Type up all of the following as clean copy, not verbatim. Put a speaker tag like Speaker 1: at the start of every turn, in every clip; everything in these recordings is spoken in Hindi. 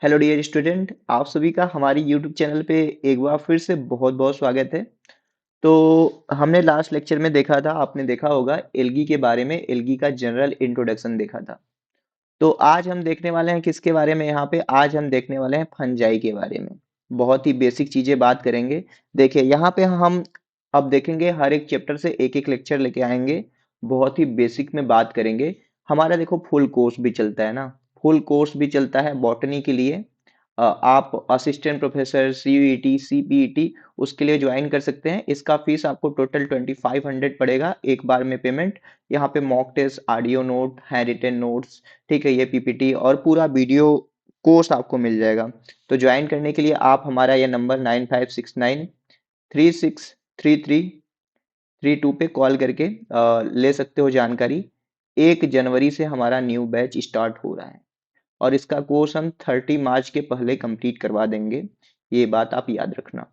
Speaker 1: हेलो डियर स्टूडेंट, आप सभी का हमारी यूट्यूब चैनल पे एक बार फिर से बहुत बहुत स्वागत है। तो हमने लास्ट लेक्चर में देखा था, आपने देखा होगा एल्गी के बारे में, एल्गी का जनरल इंट्रोडक्शन देखा था। तो आज हम देखने वाले हैं किसके बारे में, यहाँ पे आज हम देखने वाले हैं फंजाई के बारे में। बहुत ही बेसिक चीजें बात करेंगे। देखिए यहाँ पे हम अब देखेंगे, हर एक चैप्टर से एक एक लेक्चर लेके आएंगे। बहुत ही बेसिक में बात करेंगे। हमारा देखो फुल कोर्स भी चलता है ना, फुल कोर्स भी चलता है बॉटनी के लिए। आप असिस्टेंट प्रोफेसर सीयूईटी सीपीईटी उसके लिए ज्वाइन कर सकते हैं। इसका फीस आपको टोटल 2500 पड़ेगा एक बार में पेमेंट। यहाँ पे mock test, audio note, handwritten notes, ठीक है, ये पीपीटी और पूरा वीडियो कोर्स आपको मिल जाएगा। तो ज्वाइन करने के लिए आप हमारा ये नंबर 9569363332 पे कॉल करके ले सकते हो जानकारी। 1 जनवरी से हमारा न्यू बैच स्टार्ट हो रहा है और इसका कोर्स हम 30 मार्च के पहले कंप्लीट करवा देंगे। ये बात आप याद रखना।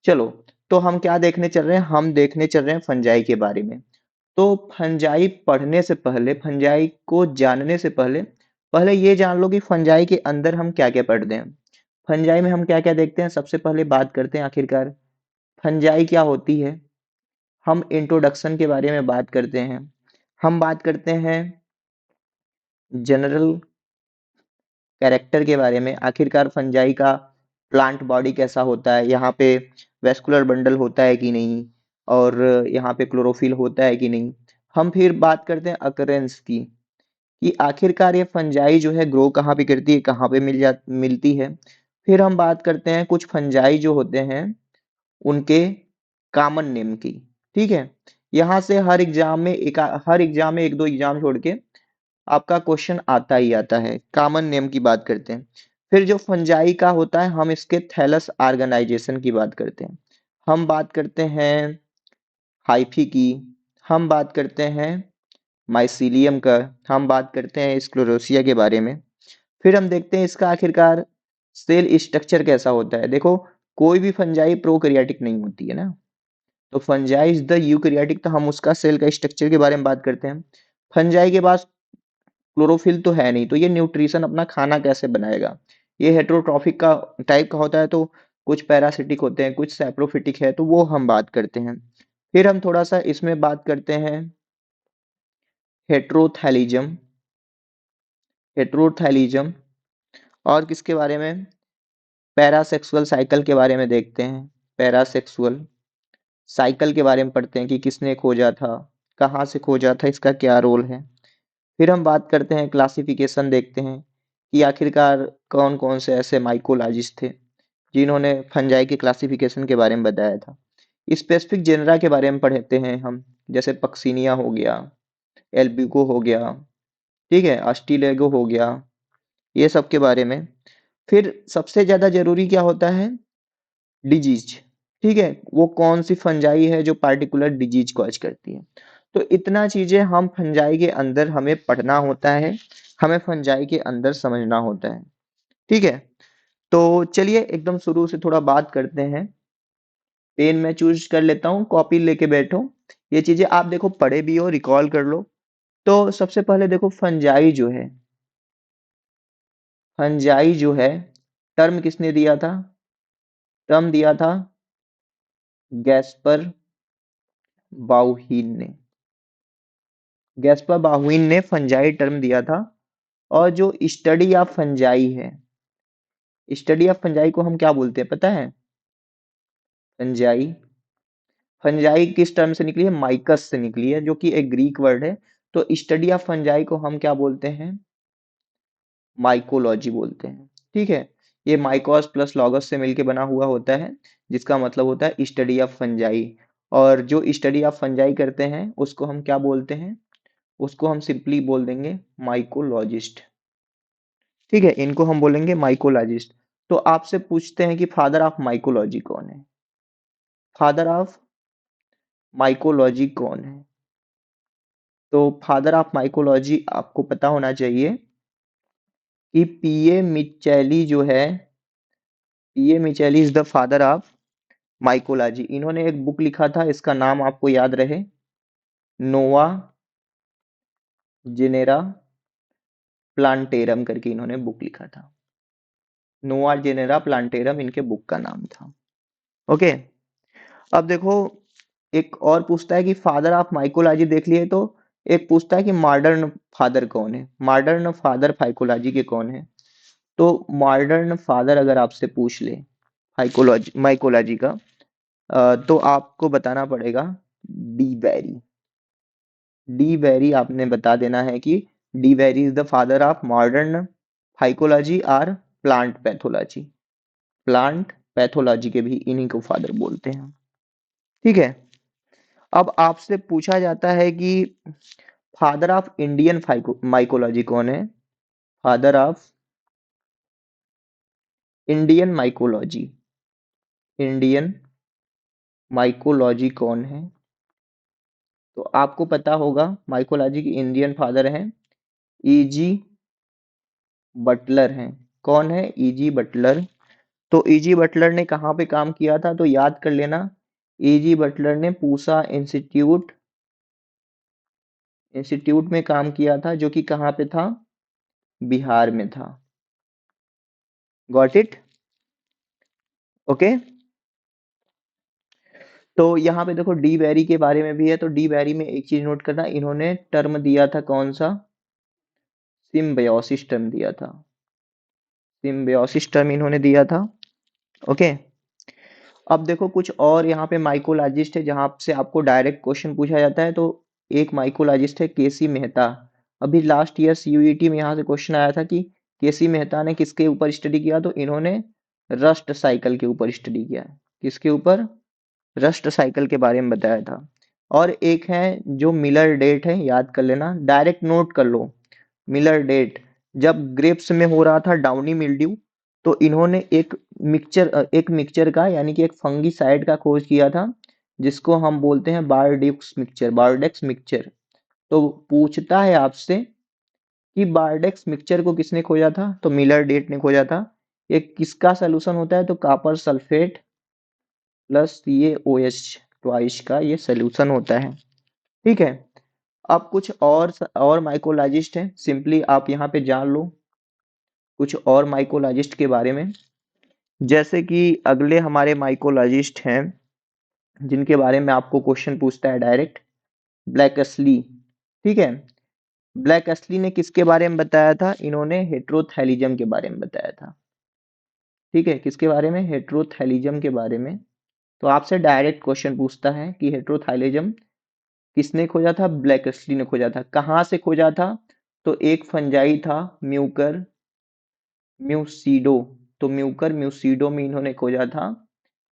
Speaker 1: चलो, तो हम क्या देखने चल रहे हैं, हम देखने चल रहे हैं फंजाई के बारे में। तो फंजाई पढ़ने से पहले, फंजाई को जानने से पहले पहले ये जान लो कि फंजाई के अंदर हम क्या क्या पढ़ते हैं। फंजाई में हम क्या क्या देखते हैं, सबसे पहले बात करते हैं आखिरकार फंजाई क्या होती है। हम इंट्रोडक्शन के बारे में बात करते हैं। हम बात करते हैं जनरल कैरेक्टर के बारे में, आखिरकार फंजाई का प्लांट बॉडी कैसा होता है, यहाँ पे वेस्कुलर बंडल होता है कि नहीं, और यहाँ पे क्लोरोफिल होता है कि नहीं। हम फिर बात करते हैं अकरेंस की, कि आखिरकार ये फंजाई जो है ग्रो कहाँ पे करती है, कहाँ पे मिलती है। फिर हम बात करते हैं कुछ फंजाई जो होते हैं उनके कॉमन नेम की। ठीक है, यहाँ से हर एग्जाम में एक दो एग्जाम छोड़ के आपका क्वेश्चन आता ही आता है। कॉमन नेम की बात करते हैं। फिर जो फंजाई का होता है, हम इसके थैलस ऑर्गेनाइजेशन की बात करते हैं। हम बात करते हैं हाइफी की। हम बात करते हैं माइसीलियम का। हम बात करते हैं स्क्लेरोसिया के बारे में। फिर हम देखते हैं इसका आखिरकार सेल स्ट्रक्चर कैसा होता है। देखो, कोई भी फंजाई प्रोकैरियोटिक नहीं होती है ना, तो फंजाई इज द यूकैरियोटिक, तो हम उसका सेल का स्ट्रक्चर के बारे में बात करते हैं। फंजाई के पास क्लोरोफिल तो है नहीं, तो ये न्यूट्रिशन अपना खाना कैसे बनाएगा। ये हेटेरोट्रॉफिक का टाइप का होता है, तो कुछ पैरासिटिक होते हैं, कुछ सैप्रोफिटिक है, तो वो हम बात करते हैं। फिर हम थोड़ा सा इसमें बात करते हैं हेट्रोथैलिज्म। हेट्रोथैलिज्म और किसके बारे में, पैरासेक्सुअल साइकिल के बारे में देखते हैं। पैरासेक्सुअल साइकिल के बारे में पढ़ते हैं कि किसने खोजा था, कहाँ से खोजा था, इसका क्या रोल है। फिर हम बात करते हैं क्लासिफिकेशन, देखते हैं कि आखिरकार कौन कौन से ऐसे माइकोलॉजिस्ट थे जिन्होंने फंजाई के क्लासिफिकेशन के बारे में बताया था। स्पेसिफिक जेनरा के बारे में पढ़ते हैं हम, जैसे पक्सिनिया हो गया, एल्ब्यूको हो गया, ठीक है, अस्टिलेगो हो गया, ये सब के बारे में। फिर सबसे ज्यादा जरूरी क्या होता है, डिजीज। ठीक है, वो कौन सी फंजाई है जो पार्टिकुलर डिजीज कॉज करती है। तो इतना चीजें हम फंजाई के अंदर हमें पढ़ना होता है, हमें फंजाई के अंदर समझना होता है। ठीक है, तो चलिए एकदम शुरू से थोड़ा बात करते हैं। पेन मैं चूज कर लेता हूँ, कॉपी लेके बैठो। ये चीजें आप देखो पढ़े भी हो, रिकॉल कर लो। तो सबसे पहले देखो फंजाई जो है, फंजाई जो है, टर्म किसने दिया था, टर्म दिया था गैस्पर बाउहीन ने। गैस्पर बाहुइन ने फंजाई टर्म दिया था। और जो स्टडी ऑफ फंजाई है, स्टडी ऑफ फंजाई को हम क्या बोलते हैं पता है, फंजाई, फंजाई किस टर्म से निकली है, माइकस से निकली है, जो कि एक ग्रीक वर्ड है। तो स्टडी ऑफ फंजाई को हम क्या बोलते हैं, माइकोलॉजी बोलते हैं। ठीक है, ये माइकोस प्लस लॉगस से मिलके बना हुआ होता है, जिसका मतलब होता है स्टडी ऑफ फंजाई। और जो स्टडी ऑफ फंजाई करते हैं उसको हम क्या बोलते हैं, उसको हम सिंपली बोल देंगे माइकोलॉजिस्ट। ठीक है, इनको हम बोलेंगे माइकोलॉजिस्ट। तो आपसे पूछते हैं कि फादर ऑफ माइकोलॉजी कौन है, फादर ऑफ माइकोलॉजी कौन है। तो फादर ऑफ माइकोलॉजी आपको पता होना चाहिए कि पीए मिचेली जो है, P A Micheli is the father of mycology. इन्होंने एक बुक लिखा था, इसका नाम आपको याद रहे, नोवा जेनेरा प्लांटेरम करके इन्होंने बुक लिखा था। नोआ जेनेरा प्लांटेरम इनके बुक का नाम था। ओके, अब देखो एक और पूछता है कि फादर ऑफ माइकोलॉजी देख लिए, तो एक पूछता है कि मॉडर्न फादर कौन है, मॉडर्न फादर फाइकोलॉजी के कौन है। तो मॉडर्न फादर अगर आपसे पूछ ले फाइकोलॉजी माइकोलॉजी का, तो आपको बताना पड़ेगा डी वेरी। डी वेरी आपने बता देना है कि D very is the father of modern phycology और प्लांट पैथोलॉजी। प्लांट पैथोलॉजी के भी इन्हीं को फादर बोलते हैं। ठीक है, अब आपसे पूछा जाता है कि फादर ऑफ इंडियन माइकोलॉजी कौन है, father of Indian mycology, Indian mycology कौन है। तो आपको पता होगा माइकोलॉजी के इंडियन फादर हैं ईजी बटलर हैं। कौन है, ईजी बटलर। तो ईजी बटलर ने कहाँ पे काम किया था, तो याद कर लेना, ईजी बटलर ने पूसा इंस्टीट्यूट इंस्टीट्यूट में काम किया था, जो कि कहाँ पे था, बिहार में था। Got it, okay. तो यहाँ पे देखो डी बैरी के बारे में भी है, तो डी बैरी में एक चीज नोट करना, इन्होंने टर्म दिया था कौन सा, सिम्बायोसिस टर्म दिया था, सिम्बायोसिस टर्म इन्होंने दिया था। ओके, अब देखो कुछ और यहाँ पे माइकोलॉजिस्ट है जहां से आपको डायरेक्ट क्वेश्चन पूछा जाता है। तो एक माइकोलॉजिस्ट है केसी मेहता। अभी लास्ट ईयर सीयूईटी में यहाँ से क्वेश्चन आया था कि केसी मेहता ने किसके ऊपर स्टडी किया, तो इन्होंने रस्ट साइकिल के ऊपर स्टडी किया। किसके ऊपर, रस्ट साइकिल के बारे में बताया था। और एक है जो मिलर डेट है, याद कर लेना, डायरेक्ट नोट कर लो। मिलर डेट, जब ग्रेप्स में हो रहा था डाउनी मिल्ड्यू, तो इन्होंने एक मिक्सचर का यानी कि एक फंगीसाइड का खोज किया था, जिसको हम बोलते हैं बायोडेक्स मिक्सचर, बायोडेक्स मिक्सचर। तो पूछता है आपसे कि बायोडेक्स मिक्सचर को किसने खोजा था, तो मिलर डेट ने खोजा था। ये किसका सोल्यूशन होता है, तो copper sulphate plus CaOH twice का ये सोल्यूशन होता है। ठीक है, अब कुछ और माइकोलॉजिस्ट हैं, सिंपली आप यहाँ पे जान लो कुछ और माइकोलॉजिस्ट के बारे में। जैसे कि अगले हमारे माइकोलॉजिस्ट हैं जिनके बारे में आपको क्वेश्चन पूछता है डायरेक्ट, ब्लैकस्ली। ठीक है, ब्लैकस्ली ने किसके बारे में बताया था, इन्होंने हेट्रोथैलिज्म के बारे में बताया था। ठीक है, किसके बारे में, हेट्रोथैलिज्म के बारे में। तो आपसे डायरेक्ट क्वेश्चन पूछता है कि हेट्रोथाइलिज्म किसने खोजा था, ब्लैकस्ली ने खोजा था। कहाँ से खोजा था, तो एक फंजाई था म्यूकर म्यूसीडो, तो म्यूकर म्यूसीडो में इन्होंने खोजा था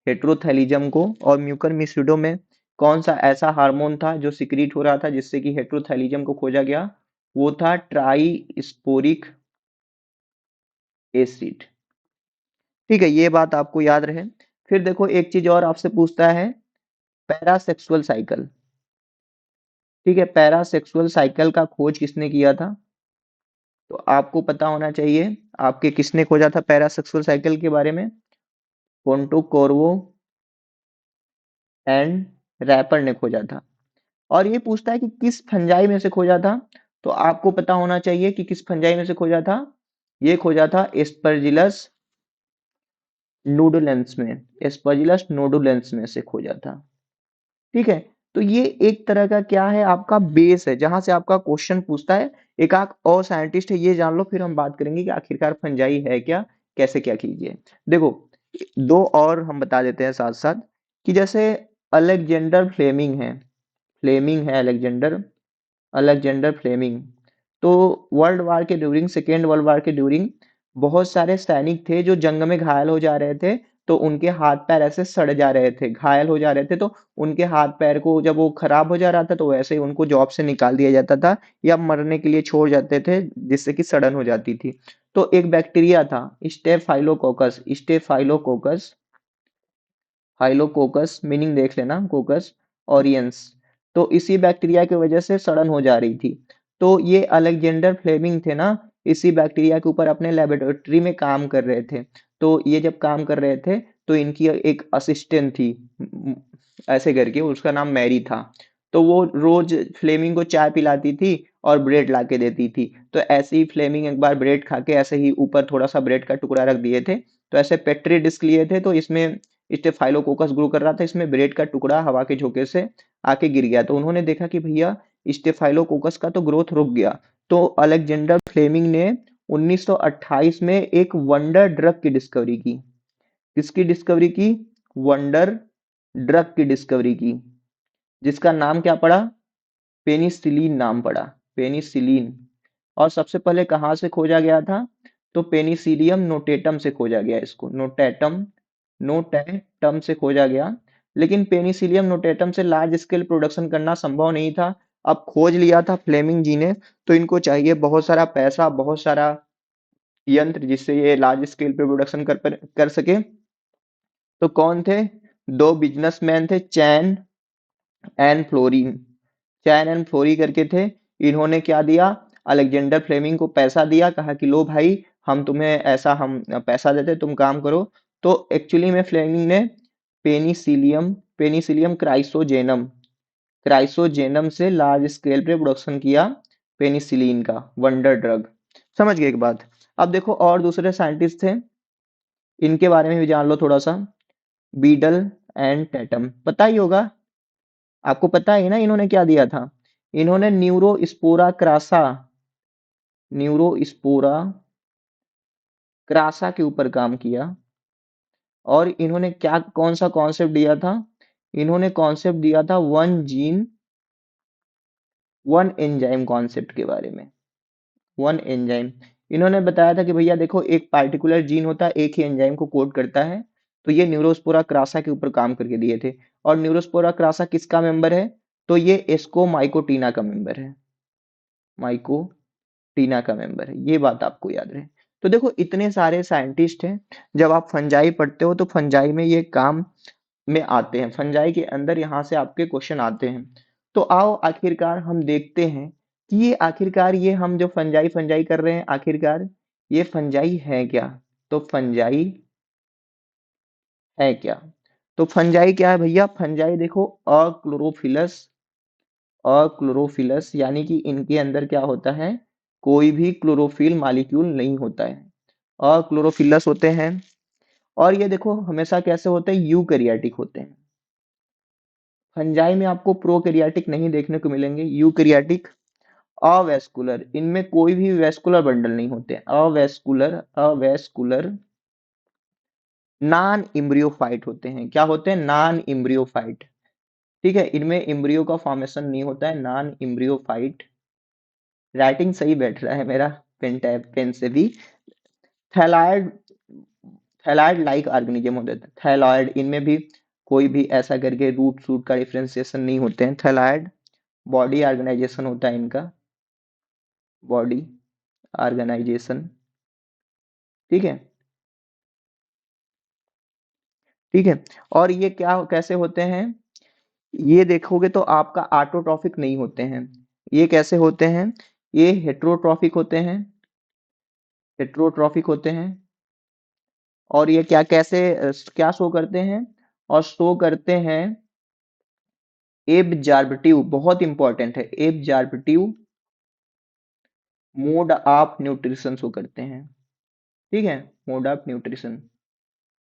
Speaker 1: हेट्रोथैलिज्म को। और म्यूकर म्यूसीडो में कौन सा ऐसा हार्मोन था जो सिक्रीट हो रहा था जिससे कि हेट्रोथैलिज्म को खोजा गया, वो था ट्राई स्पोरिक एसिड। ठीक है, ये बात आपको याद रहे। फिर देखो एक चीज और आपसे पूछता है, पैरासेक्सुअल साइकिल। ठीक है, पैरासेक्सुअल साइकिल का खोज किसने किया था, तो आपको पता होना चाहिए आपके किसने खोजा था पैरासेक्सुअल साइकिल के बारे में, पोंटो कॉर्वो एंड रैपर ने खोजा था। और ये पूछता है कि किस फंजाई में से खोजा था, तो आपको पता होना चाहिए कि किस फंजाई में से खोजा था। ये खोजा था एस्परजिलस नोडुलेंस में, एस्परजिलस नोडुलेंस में से खोजा था। ठीक है, तो ये एक तरह का क्या है, आपका बेस है जहां से आपका क्वेश्चन पूछता है। एक आध और साइंटिस्ट है, ये जान लो, फिर हम बात करेंगे कि आखिरकार फंजाई है क्या, कैसे क्या कीजिए। देखो दो और हम बता देते हैं साथ साथ, कि जैसे अलेक्जेंडर फ्लेमिंग है, फ्लेमिंग है अलेक्जेंडर, अलेक्जेंडर फ्लेमिंग। तो वर्ल्ड वार के ड्यूरिंग, सेकेंड वर्ल्ड वार के ड्यूरिंग बहुत सारे सैनिक थे जो जंग में घायल हो जा रहे थे। तो उनके हाथ पैर ऐसे सड़ जा रहे थे, घायल हो जा रहे थे, तो उनके हाथ पैर को जब वो खराब हो जा रहा था तो वैसे ही उनको जॉब से निकाल दिया जाता था या मरने के लिए छोड़ जाते थे, जिससे कि सड़न हो जाती थी। तो एक बैक्टीरिया था स्टेफाइलोकोकस, स्टेफाइलोकोकस, हाइलोकोकस मीनिंग देख लेना, कोकस ऑरियंस। तो इसी बैक्टीरिया की वजह से सड़न हो जा रही थी। तो ये अलेक्जेंडर फ्लेमिंग थे ना, इसी बैक्टीरिया के ऊपर अपने लेबोरेटरी में काम कर रहे थे। तो ये जब काम कर रहे थे तो इनकी एक असिस्टेंट थी, ऐसे करके, उसका नाम मैरी था। तो वो रोज फ्लेमिंग को चाय पिलाती थी और ब्रेड ला के देती थी। तो ऐसे ही फ्लेमिंग एक बार ब्रेड खा के ऐसे ही ऊपर थोड़ा सा ब्रेड का टुकड़ा रख दिए थे। तो ऐसे पेट्री डिस्क लिए थे, तो इसमें स्टेफाइलोकोकस ग्रो कर रहा था, इसमें ब्रेड का टुकड़ा हवा के झोंके से आके गिर गया। तो उन्होंने देखा कि भैया स्टेफाइलोकोकस का तो ग्रोथ रुक गया। तो अलेक्जेंडर फ्लेमिंग ने 1928 में एक वंडर ड्रग की डिस्कवरी की। किसकी डिस्कवरी की? वंडर ड्रग की डिस्कवरी की, जिसका नाम क्या पड़ा? पेनिसिलिन नाम पड़ा, पेनिसिलिन। और सबसे पहले कहाँ से खोजा गया था? तो पेनिसिलियम नोटेटम से खोजा गया, इसको नोटेटम, नोटेटम से खोजा गया। लेकिन पेनिसिलियम नोटेटम से लार्ज स्केल प्रोडक्शन करना संभव नहीं था। अब खोज लिया था फ्लेमिंग जी ने, तो इनको चाहिए बहुत सारा पैसा, बहुत सारा यंत्र, जिससे ये लार्ज स्केल पे प्रोडक्शन कर सके। तो कौन थे? दो बिजनेसमैन थे, Chain and Florey. Chain and Florey करके थे। इन्होंने क्या दिया? अलेक्जेंडर फ्लेमिंग को पैसा दिया, कहा कि लो भाई, हम तुम्हें ऐसा हम पैसा देते, तुम काम करो। तो एक्चुअली में फ्लेमिंग ने पेनिसिलियम पेनिसिलियम क्राइसोजेनम क्राइसोजेनम से लार्ज स्केल पे प्रोडक्शन किया पेनिसिलिन का, वंडर ड्रग। समझ गए एक बात? अब देखो और दूसरे साइंटिस्ट थे, इनके बारे में भी जान लो थोड़ा सा। बीडल एंड टेटम, पता ही होगा आपको, पता है ना इन्होंने क्या दिया था? इन्होंने न्यूरोस्पोरा क्रासा, न्यूरोस्पोरा क्रासा के ऊपर काम किया। और इन्होंने क्या, कौन सा कॉन्सेप्ट दिया था? इन्होंने कॉन्सेप्ट दिया था one gene one enzyme concept के बारे में। वन एंजाइम, इन्होंने बताया था कि भैया देखो, एक पार्टिकुलर जीन होता है, एक ही एंजाइम को कोड करता है। तो ये न्यूरोस्पोरा क्रासा के ऊपर काम करके दिए थे। और न्यूरोस्पोरा क्रासा किसका मेंबर है? तो ये एस्को माइकोटीना का मेंबर है, माइकोटीना का मेंबर है। ये बात आपको याद रहे। तो देखो इतने सारे साइंटिस्ट हैं। जब आप फंजाई पढ़ते हो तो फंजाई में ये काम में आते हैं, फंजाई के अंदर यहाँ से आपके क्वेश्चन आते हैं। तो आओ आखिरकार हम देखते हैं कि ये आखिरकार ये हम जो फंजाई फंजाई कर रहे हैं, आखिरकार ये फंजाई है क्या? तो फंजाई है क्या? तो फंजाई क्या है भैया? फंजाई देखो, अक्लोरोफिलस, अक्लोरोफिलस यानी कि इनके अंदर क्या होता है? कोई भी क्लोरोफिल मॉलिक्यूल नहीं होता है, अक्लोरोफिलस होते हैं। और ये देखो हमेशा कैसे होते हैं? यूकैरियोटिक होते हैं। फंजाई में आपको प्रोकैरियोटिक नहीं देखने को मिलेंगे, यूकैरियोटिक। अवेस्कुलर, इनमें कोई भी वेस्कुलर बंडल नहीं होते, अवेस्कुलर, अवेस्कुलर। नॉन इम्ब्रियोफाइट होते हैं, क्या होते हैं? नॉन इम्ब्रियोफाइट। ठीक है, इनमें इम्ब्रियो का फॉर्मेशन नहीं होता है, नॉन इम्ब्रियोफाइट। राइटिंग सही बैठ रहा है मेरा, पेन टैब पेन से भी। थैलाइड, थैलाइड लाइक ऑर्गेनिज्म होते हैं, थैलाइड, इनमें भी कोई भी ऐसा करके रूट सूट का डिफ्रेंसिएशन नहीं होते हैं। थैलाइड बॉडी ऑर्गेनाइजेशन होता है इनका, बॉडी ऑर्गेनाइजेशन। ठीक है, ठीक है। और ये क्या कैसे होते हैं? ये देखोगे तो आपका ऑटोट्रॉफिक नहीं होते हैं। ये कैसे होते हैं? ये हेट्रोट्रॉफिक होते हैं, हेट्रोट्रॉफिक होते हैं। और ये क्या कैसे क्या शो करते हैं? और शो करते हैं एब्जॉर्बिटिव, बहुत इंपॉर्टेंट है, एब्जॉर्बिटिव मोड ऑफ न्यूट्रिशन शो करते हैं। ठीक है, मोड ऑफ न्यूट्रिशन।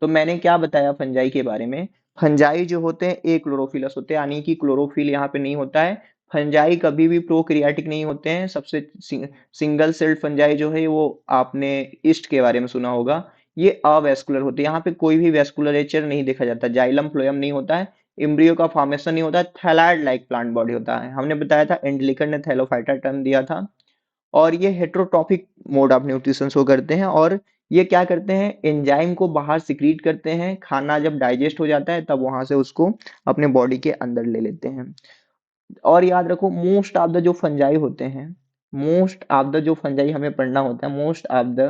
Speaker 1: तो मैंने क्या बताया फंजाई के बारे में? फंजाई जो होते हैं एक क्लोरोफिलस होते हैं, यानी कि क्लोरोफिल यहाँ पे नहीं होता है। फंजाई कभी भी प्रोकैरियोटिक नहीं होते हैं। सबसे सिंगल सेल्ड फंजाई जो है वो आपने ईस्ट के बारे में सुना होगा। ये अवेस्कुलर होते हैं, यहाँ पे कोई भी वेस्कुलरेचर नहीं देखा जाता, जाइलम फ्लोएम नहीं होता है, इम्ब्रियो का फॉर्मेशन नहीं होता है, थैलाइड लाइक प्लांट बॉडी होता है। हमने बताया था, एंडलिकर ने थैलोफाइटा टर्म दिया था। और ये heterotrophic mode of nutrition show करते हैं। और ये क्या करते हैं? एंजाइम को बाहर सिक्रीट करते हैं, खाना जब डाइजेस्ट हो जाता है तब वहां से उसको अपने बॉडी के अंदर ले लेते हैं। और याद रखो, मोस्ट ऑफ द जो फंजाई होते हैं, मोस्ट ऑफ द जो फंजाई हमें पढ़ना होता है, मोस्ट ऑफ द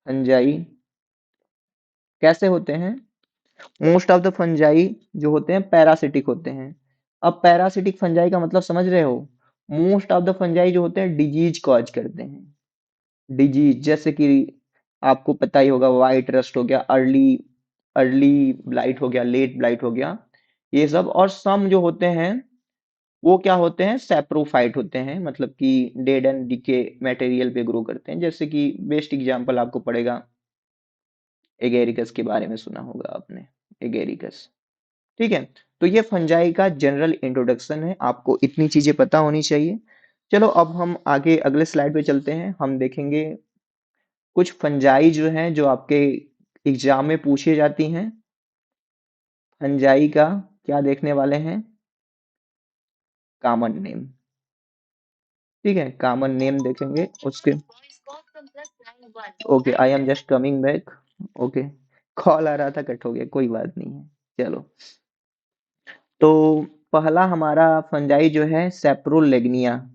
Speaker 1: फंजाई कैसे होते हैं? मोस्ट ऑफ द फंजाई जो होते हैं पैरासिटिक होते हैं। अब पैरासिटिक फंजाई का मतलब समझ रहे हो? मोस्ट ऑफ द फंजाई जो होते हैं डिजीज कॉज करते हैं, डिजीज, जैसे कि आपको पता ही होगा, वाइट रस्ट हो गया, अर्ली अर्ली ब्लाइट हो गया, लेट ब्लाइट हो गया, ये सब। और सम जो होते हैं वो क्या होते हैं, सैप्रोफाइट होते हैं, मतलब कि डेड एंड डिके मटेरियल पे ग्रो करते हैं। जैसे कि बेस्ट एग्जांपल आपको पड़ेगा, एगेरिकस के बारे में सुना होगा आपने, एगेरिकस। ठीक है, तो ये फंजाई का जनरल इंट्रोडक्शन है, आपको इतनी चीजें पता होनी चाहिए। चलो अब हम आगे अगले स्लाइड पे चलते हैं, हम देखेंगे कुछ फंजाई जो हैं जो आपके एग्जाम में पूछी जाती हैं। फंजाई का क्या देखने वाले हैं, कॉमन नेम। ठीक है, कॉमन नेम देखेंगे उसके। Okay, I am just coming back. Okay, call आ रहा था, कट हो गया, कोई बात नहीं है। चलो, तो पहला हमारा फंजाई जो है सेप्रोलेग्निया।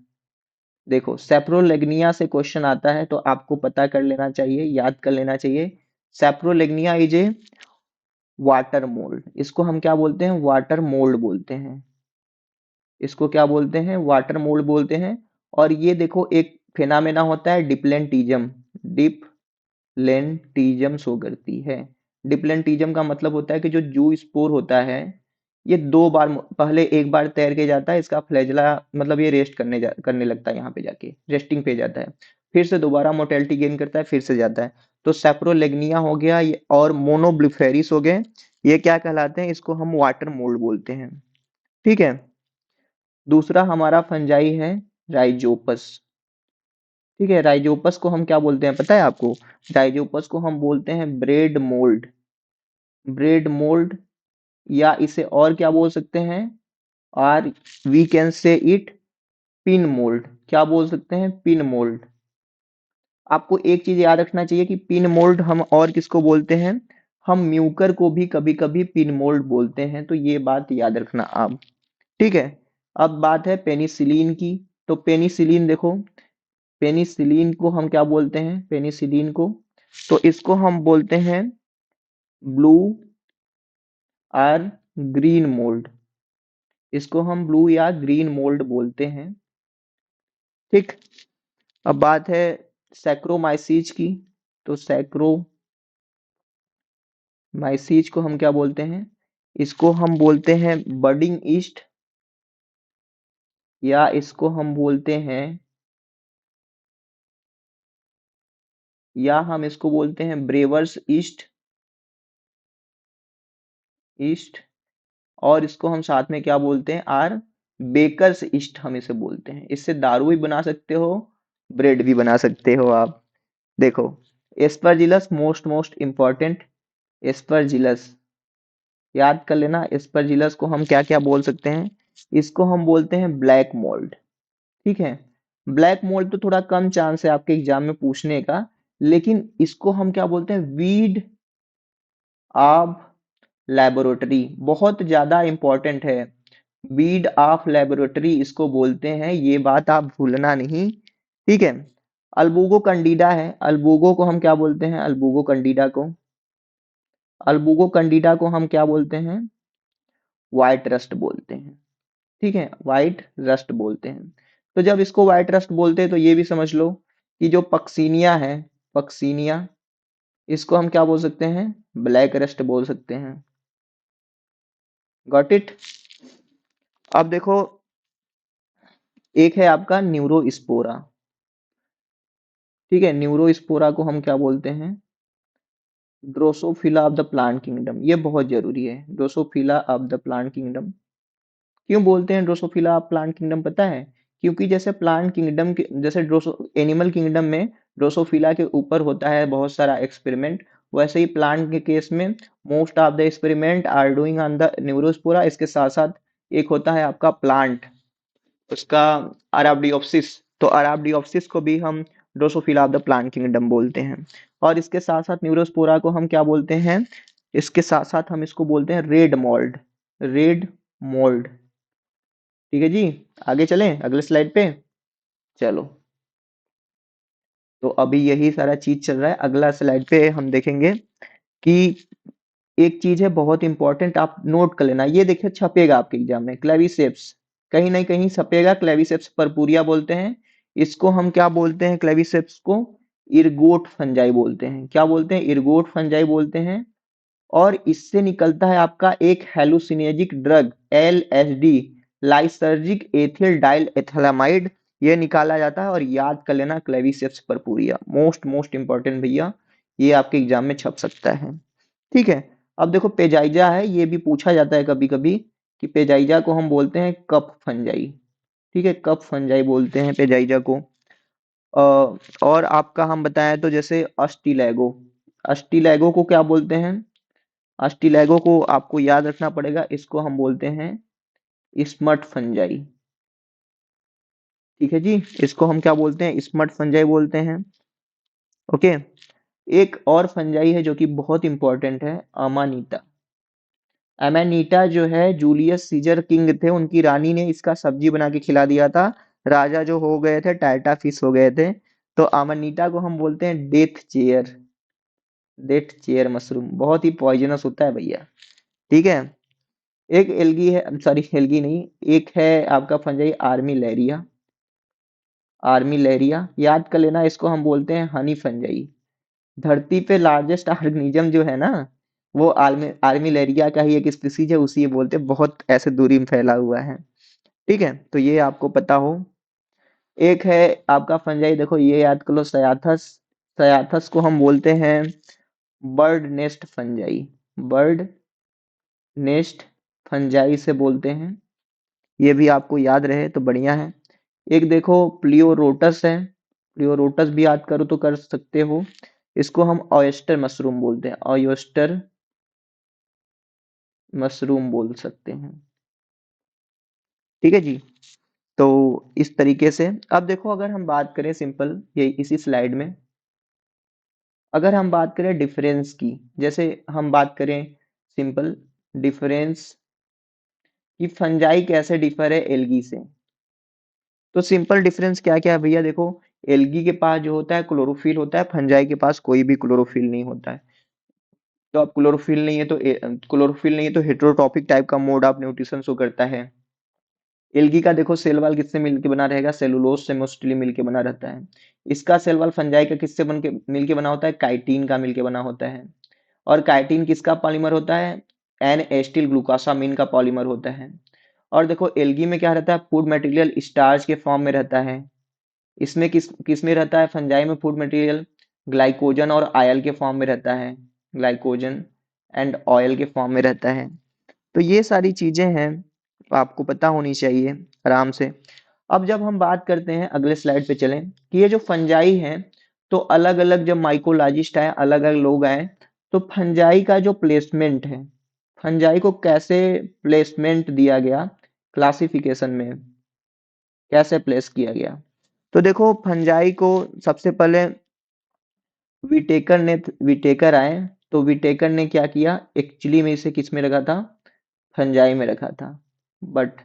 Speaker 1: देखो, सेप्रोलेग्निया से क्वेश्चन आता है तो आपको पता कर लेना चाहिए, याद कर लेना चाहिए। सेप्रोलेग्निया इज ए वाटर मोल्ड, इसको हम क्या बोलते हैं, वाटर मोल्ड बोलते हैं। इसको क्या बोलते हैं, वाटर मोल्ड बोलते हैं। और ये देखो एक फेनामेना होता है डिप्लेंटिज्म, डिप्लेंटिज्म शो करती है। डिप्लेंटिज्म का मतलब होता है कि जो जू स्पोर होता है, ये दो बार, पहले एक बार तैर के जाता है, इसका फ्लैजला मतलब ये रेस्ट करने लगता है, यहाँ पे जाके रेस्टिंग पे जाता है, फिर से दोबारा मोटेलिटी गेन करता है, फिर से जाता है। तो सेप्रोलेग्निया हो गया और मोनोब्लिफेरिस हो गए, ये क्या कहलाते हैं, इसको हम वाटर मोल्ड बोलते हैं। ठीक है, दूसरा हमारा फंजाई है राइजोपस। ठीक है, राइजोपस को हम क्या बोलते हैं पता है आपको, राइजोपस को हम बोलते हैं ब्रेड मोल्ड, ब्रेड मोल्ड, या इसे और क्या बोल सकते हैं, और we can say it pin mould, क्या बोल सकते हैं, पिन मोल्ड। आपको एक चीज याद रखना चाहिए कि पिन मोल्ड हम और किसको बोलते हैं, हम म्यूकर को भी कभी कभी पिन मोल्ड बोलते हैं, तो ये बात याद रखना आप। ठीक है, अब बात है पेनिसिलिन की। तो पेनिसिलिन देखो, पेनिसिलिन को हम क्या बोलते हैं, पेनिसिलिन को, तो इसको हम बोलते हैं ब्लू और ग्रीन मोल्ड, इसको हम ब्लू या ग्रीन मोल्ड बोलते हैं। ठीक, अब बात है सैक्रोमाइसीज की। तो सैक्रोमाइसीज को हम क्या बोलते हैं, इसको हम बोलते हैं बडिंग ईस्ट, या इसको हम बोलते हैं, या हम इसको बोलते हैं ब्रेवर्स ईस्ट, ईस्ट। और इसको हम साथ में क्या बोलते हैं, आर बेकर्स ईस्ट हम इसे बोलते हैं। इससे दारू भी बना सकते हो, ब्रेड भी बना सकते हो आप। देखो, एस्परजिलस मोस्ट इंपॉर्टेंट, एस्परजिलस याद कर लेना। एस्परजिलस को हम क्या क्या बोल सकते हैं, इसको हम बोलते हैं ब्लैक मोल्ड। ठीक है, ब्लैक मोल्ड तो थोड़ा कम चांस है आपके एग्जाम में पूछने का, लेकिन इसको हम क्या बोलते हैं, वीड ऑफ लेबोरेटरी, बहुत ज्यादा इंपॉर्टेंट है। वीड ऑफ लेबोरेटरी इसको बोलते हैं, ये बात आप भूलना नहीं। ठीक है, अल्बुगो कैंडिडा है, अल्बुगो को हम क्या बोलते हैं, अल्बुगो कैंडिडा को, अल्बुगो कैंडिडा को हम क्या बोलते हैं, व्हाइट रस्ट बोलते हैं। ठीक है, व्हाइट रस्ट बोलते हैं। तो जब इसको व्हाइट रस्ट बोलते हैं तो ये भी समझ लो कि जो पक्सीनिया है, पक्सीनिया, इसको हम क्या बोल सकते हैं, ब्लैक रस्ट बोल सकते हैं। Got it. अब देखो, एक है आपका न्यूरोस्पोरा। ठीक है, न्यूरोस्पोरा को हम क्या बोलते हैं, Drosophila of the plant kingdom, ये बहुत जरूरी है, Drosophila of the plant kingdom. क्यों बोलते हैं ड्रोसोफिला ऑफ प्लांट किंगडम पता है, क्योंकि जैसे प्लांट किंगडम के, जैसे ड्रोसो एनिमल किंगडम में ड्रोसोफिला के ऊपर होता है बहुत सारा एक्सपेरिमेंट, वैसे ही प्लांट के केस में most of the experiment are doing on the Neurospora. इसके साथ साथ एक होता है आपका प्लांट, उसका अराब्डियोप्सिस, तो अराब्डियोप्सिस को भी हम Drosophila of the plant kingdom बोलते हैं। और इसके साथ साथ न्यूरोस्पोरा को हम क्या बोलते हैं, इसके साथ साथ हम इसको बोलते हैं रेड मोल्ड, रेड मोल्ड। ठीक है जी, आगे चलें अगले स्लाइड पे। चलो, तो अभी यही सारा चीज चल रहा है, अगला स्लाइड पे हम देखेंगे कि एक चीज है बहुत इंपॉर्टेंट, आप नोट कर लेना, ये देखिए छपेगा आपके एग्जाम में, क्लेविसेप्स, कहीं ना कहीं छपेगा, क्लेविसेप्स परपुरिया बोलते हैं इसको, हम क्या बोलते हैं, क्लेविसेप्स को इरगोट फंजाई बोलते हैं, क्या बोलते हैं, इरगोट फंजाई बोलते हैं। और इससे निकलता है आपका एक hallucinogenic drug, LSD, lysergic ethyl diethylamide, ये निकाला जाता है। और याद कर लेना Claviceps purpurea, most most important भैया, ये आपके एग्जाम में छप सकता है। ठीक है। अब देखो पेजाइजा है, ये भी पूछा जाता है कभी कभी कि पेजाइजा को हम बोलते हैं कप फंजाई। ठीक है, कप फंजाई बोलते हैं पेजाइजा को। और आपका हम बताएं तो जैसे अस्टिलैगो, अस्टिलैगो को क्या बोलते हैं? अस्टिलैगो को आपको याद रखना पड़ेगा, इसको हम बोलते हैं स्मट फंजाई। ठीक है जी, इसको हम क्या बोलते हैं? स्मट फंजाई बोलते हैं। ओके। एक और फंजाई है जो कि बहुत इंपॉर्टेंट है, अमानीटा। अमानीटा जो है जूलियस सीजर किंग थे, उनकी रानी ने इसका सब्जी बना के खिला दिया था। राजा जो हो गए थे टाटा फिश हो गए थे। तो अमानीटा को हम बोलते हैं death chair, death chair mushroom, बहुत ही पॉइजनस होता है भैया। ठीक है। एक एल्गी है, सॉरी एल्गी नहीं, एक है आपका फंजाई आर्मी लहरिया, आर्मी लहरिया याद कर लेना, इसको हम बोलते हैं हनी फंजाई। धरती पे लार्जेस्ट ऑर्गेनिज्म जो है ना, वो आर्मी आर्मी लहरिया का ही एक स्पीसीज है, उसी ये बोलते हैं, बहुत ऐसे दूरी में फैला हुआ है। ठीक है, तो ये आपको पता हो। एक है आपका फंजाई, देखो ये याद कर लो, सयाथस। सयाथस को हम बोलते हैं bird nest fungi, bird nest fungi से बोलते हैं। ये भी आपको याद रहे तो बढ़िया है। एक देखो प्लियोरोटस है, प्लियोरोटस भी याद करो तो कर सकते हो। इसको हम ऑयस्टर मशरूम बोलते हैं, ऑयस्टर मशरूम बोल सकते हैं। ठीक है जी। तो इस तरीके से अब देखो, अगर हम बात करें सिंपल ये इसी स्लाइड में, अगर हम बात करें डिफरेंस की, जैसे हम बात करें सिंपल डिफरेंस कि फंजाई कैसे डिफर है एल्गी से, तो सिंपल डिफरेंस क्या क्या है भैया? देखो, एल्गी के पास जो होता है क्लोरोफिल होता है, फंजाई के पास कोई भी क्लोरोफिल नहीं होता है। तो अब क्लोरोफिल नहीं है तो क्लोरोफिल नहीं है तो हेटेरोटॉपिक टाइप का मोड ऑफ न्यूट्रिशन शो करता है। एल्गी का देखो सेल वाल किससे मिलके बना रहेगा? सेलुलोज से मोस्टली मिलके बना रहता है। इसका सेल वाल फंजाई का किससे बन के मिलके बना होता है? काइटिन का मिलके बना होता है। और काइटिन किसका पॉलीमर होता है? एन एस्टिल ग्लूकोसामिन का पॉलीमर होता है। और देखो एल्गी में क्या रहता है? फूड मटेरियल स्टार्च के फॉर्म में रहता है। इसमें किस में रहता है? फंजाई में फूड मटेरियल ग्लाइकोजन और आयल के फॉर्म में रहता है, ग्लाइकोजन एंड ऑयल के फॉर्म में रहता है। तो ये सारी चीजें हैं, आपको पता होनी चाहिए आराम से। अब जब हम बात करते हैं, अगले स्लाइड पे चलें, कि ये जो फंजाई है, तो अलग अलग जब माइकोलॉजिस्ट आए, अलग अलग लोग आए, तो फंजाई का जो प्लेसमेंट है, फंजाई को कैसे प्लेसमेंट दिया गया क्लासिफिकेशन में, कैसे प्लेस किया गया? तो देखो फंजाई को सबसे पहले विटेकर आए, तो विटेकर ने क्या किया, एक्चुअली में इसे किस में रखा था? फंजाई में रखा था। बट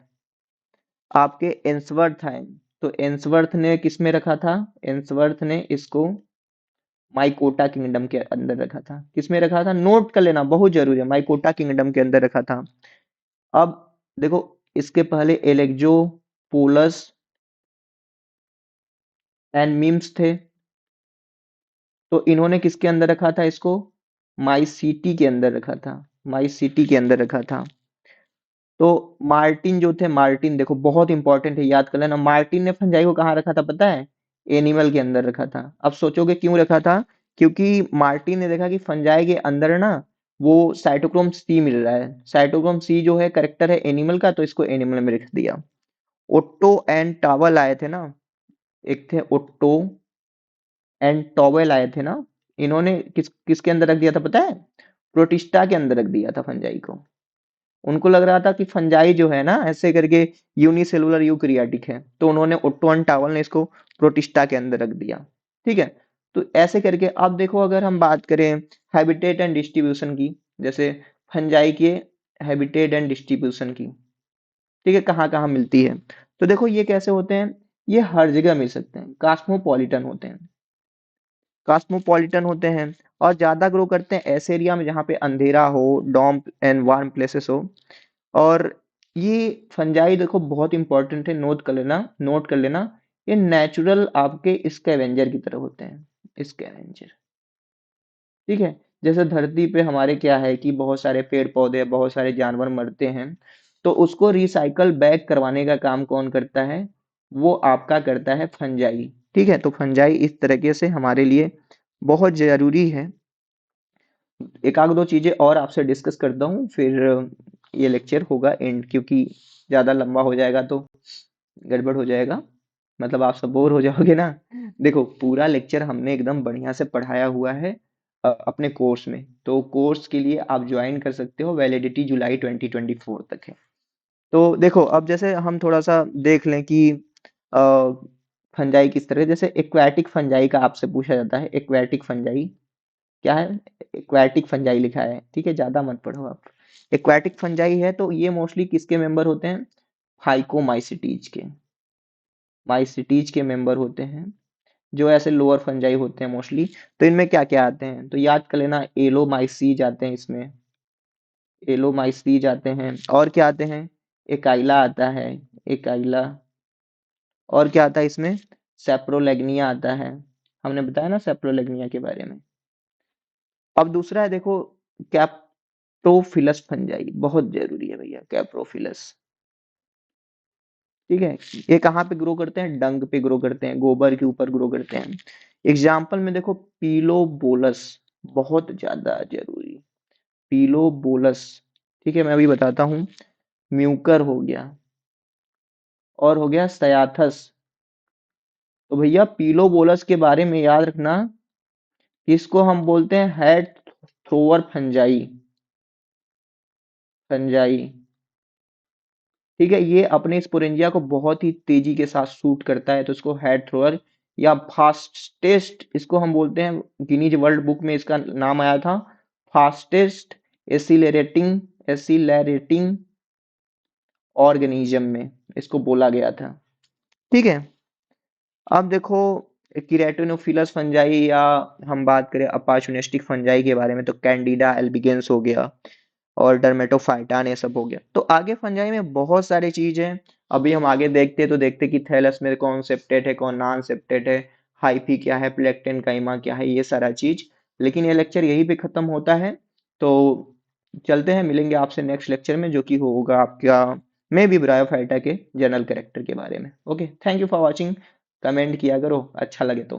Speaker 1: आपके एंसवर्थ आए, तो एंसवर्थ ने किस में रखा था? एंसवर्थ ने इसको माइकोटा किंगडम के अंदर रखा था। किस में रखा था? नोट कर लेना, बहुत जरूरी है, माइकोटा किंगडम के अंदर रखा था। अब देखो, इसके पहले एलेक्जो पोलस एंड मिम्स थे, तो इन्होंने किसके अंदर रखा था इसको? माई सिटी के अंदर रखा था, माई सिटी के अंदर रखा था। तो मार्टिन जो थे, मार्टिन देखो बहुत इंपॉर्टेंट है, याद कर लेना, मार्टिन ने फंजाई को कहाँ रखा था पता है? एनिमल के अंदर रखा था। अब सोचोगे क्यों रखा था? क्योंकि मार्टिन ने देखा कि फंजाई के अंदर ना वो साइटोक्रोम सी मिल रहा है, साइटोक्रोम सी जो है करेक्टर है एनिमल का, तो इसको एनिमल में रख दिया। ओट्टो एंड टावल आए थे ना, एक थे ओट्टो एंड टॉवेल आए थे ना, इन्होंने किसके अंदर रख दिया था पता है? प्रोटिस्टा के अंदर रख दिया था फंजाई को। उनको लग रहा था कि फंजाई जो है ना ऐसे करके यूनिसेलुलर यूकैरियोटिक है, तो उन्होंने ओट्टो एंड टावल ने इसको प्रोटिस्टा के अंदर रख दिया। ठीक है। तो ऐसे करके अब देखो, अगर हम बात करें हैबिटेट एंड डिस्ट्रीब्यूशन की, जैसे फंजाई के हैबिटेट एंड डिस्ट्रीब्यूशन की, ठीक है, कहाँ कहाँ मिलती है, तो देखो ये कैसे होते हैं, ये हर जगह मिल सकते हैं, कास्मोपॉलिटन होते हैं, कॉस्मोपॉलिटन होते हैं। और ज्यादा ग्रो करते हैं ऐसे एरिया में जहाँ पे अंधेरा हो, डॉम्प एंड वार्म प्लेसेस हो। और ये फंजाई देखो बहुत इंपॉर्टेंट है, नोट कर लेना, नोट कर लेना, ये नेचुरल आपके स्कैवेंजर की तरह होते हैं, स्कैवेंजर। ठीक है। जैसे धरती पे हमारे क्या है कि बहुत सारे पेड़ पौधे, बहुत सारे जानवर मरते हैं, तो उसको रिसाइकल बैक करवाने का काम कौन करता है? वो आपका करता है फंजाई। ठीक है, तो फंजाई इस तरीके से हमारे लिए बहुत जरूरी है। एक आध दो चीजें और आपसे डिस्कस करता हूँ, फिर ये लेक्चर होगा एंड, क्योंकि ज्यादा लंबा हो जाएगा तो गड़बड़ हो जाएगा, मतलब आप सब बोर हो जाओगे ना। देखो, पूरा लेक्चर हमने एकदम बढ़िया से पढ़ाया हुआ है अपने कोर्स में, तो कोर्स के लिए आप ज्वाइन कर सकते हो, वैलिडिटी जुलाई 2024 तक है। तो देखो, अब जैसे हम थोड़ा सा देख लें कि फंजाई किस तरह, जैसे एक्वाटिक फंजाई का आपसे पूछा जाता है। एक्वाटिक फंजाई क्या है? एक्वाटिक फंजाई लिखा है, ठीक है, ज्यादा मत पढ़ो आप। एक्वाटिक फंजाई है तो ये मोस्टली किसके मेंबर होते हैं? फाइकोमाइसिटीज के, माइसिटीज के मेंबर होते हैं, जो ऐसे लोअर फंजाई होते हैं मोस्टली। तो इनमें क्या क्या आते हैं तो याद कर लेना, एलोमाइसीज आते हैं इसमें, एलोमाइसीज आते हैं, और क्या आते हैं? एकाइला आता है, एकाइला। और क्या आता है इसमें? सेप्रोलेग्निया आता है, हमने बताया ना सेप्रोलेग्निया के बारे में। अब दूसरा है देखो, कैप्टोफिलस फंजाई, बहुत जरूरी है भैया, कैप्रोफिलस। ठीक है, ये कहाँ पे ग्रो करते हैं? डंग पे ग्रो करते हैं, गोबर के ऊपर ग्रो करते हैं। एग्जाम्पल में देखो, पीलोबोलस, बहुत ज्यादा जरूरी, पीलोबोलस। ठीक है, मैं अभी बताता हूँ। म्यूकर हो गया, और हो गया सयाथस। तो भैया पीलोबोलस के बारे में याद रखना कि इसको हम बोलते हैं हेड थ्रोअर फंजाई, फंजाई। ठीक है, ये अपने स्पोरेंजिया को बहुत ही तेजी के साथ शूट करता है, तो इसको हेड थ्रोअर या फास्टेस्ट, इसको हम बोलते हैं, गिनीज वर्ल्ड बुक में इसका नाम आया था, फास्टेस्ट एसिलेरेटिंग, एसिलरेटिंग ऑर्गेनिज्म में इसको बोला गया था। ठीक है, अब देखो, किरेटिनोफिलस फंजाई, या हम बात करें अपाचुनिस्टिक फंजाई के बारे में, तो कैंडिडा एल्बिगेंस हो गया, और डर्मेटोफाइटान, ये सब हो गया। तो आगे फंजाई में बहुत सारी चीज है, अभी हम आगे देखते तो देखते कि थैलस में कौन सेप्टेट है, कौन नॉन सेप्टेट है, हाइफी क्या है, प्लेक्टेन काइमा क्या है, ये सारा चीज। लेकिन ये लेक्चर यहीं पे खत्म होता है, तो चलते हैं, मिलेंगे आपसे नेक्स्ट लेक्चर में, जो कि होगा आपका मे बी ब्रायोफाइटा के जनरल कैरेक्टर के बारे में। Okay, thank you for watching. Comment किया करो अच्छा लगे तो।